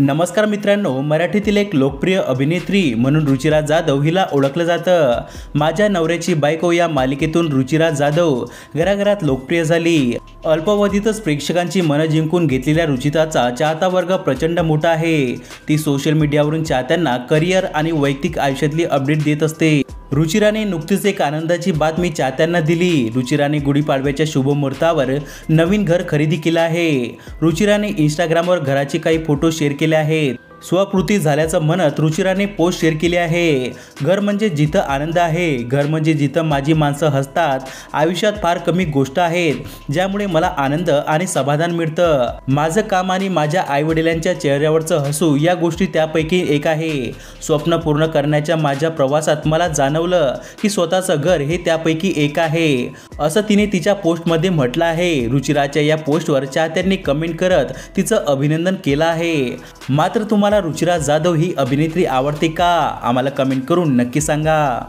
नमस्कार मित्रांनो, मराठीतील एक लोकप्रिय अभिनेत्री म्हणून रुचिरा जाधव हिला ओळखलं जातं। माझ्या नवऱ्याची बायको या मालिकेतून रुचिरा जाधव घराघरात लोकप्रिय झाली। अल्पावधीतच प्रेक्षकांची मनं जिंकून घेतलेल्या रुचिराचा चाहता वर्ग प्रचंड मोठा आहे। ती सोशल मीडियावरून चाहत्यांना करिअर आणि वैयक्तिक आयुष्यातली अपडेट देत असते। रुचिराने नुकतीच एक आनंदाची बातमी चाहत्यांना दिली। रुचिराने गुढीपाडव्याच्या शुभमुहूर्तावर नवीन घर खरेदी केलं आहे। रुचिराने इंस्टाग्रामवर घराचे काही फोटो शेअर केले आहेत। स्वपूर्ती झाल्याचं म्हणत रुचिराने पोस्ट शेअर केली आहे। घर म्हणजे जिथं आनंद आहे, घर म्हणजे जिथं माझी माणसं हसतात। आयुष्यात फार कमी गोष्ट आहेत ज्यामुळे मला आनंद आणि समाधान मिळतं। माझं काम आणि माझ्या आईवडिलांच्या चेहऱ्यावरचं हसू या गोष्टी त्यापैकी एक आहे। स्वप्न पूर्ण करण्याच्या माझ्या प्रवासात मला जाणवलं की स्वतःचं घर हे त्यापैकी एक आहे, असं तिने तिच्या पोस्टमध्ये म्हटलं आहे। रुचिराच्या या पोस्टवर चाहत्यांनी कमेंट करत तिचं अभिनंदन केलं आहे। मात्र तुम्हाला रुचिरा जाधव ही अभिनेत्री आवडते का? आम्हाला कमेंट करून नक्की सांगा।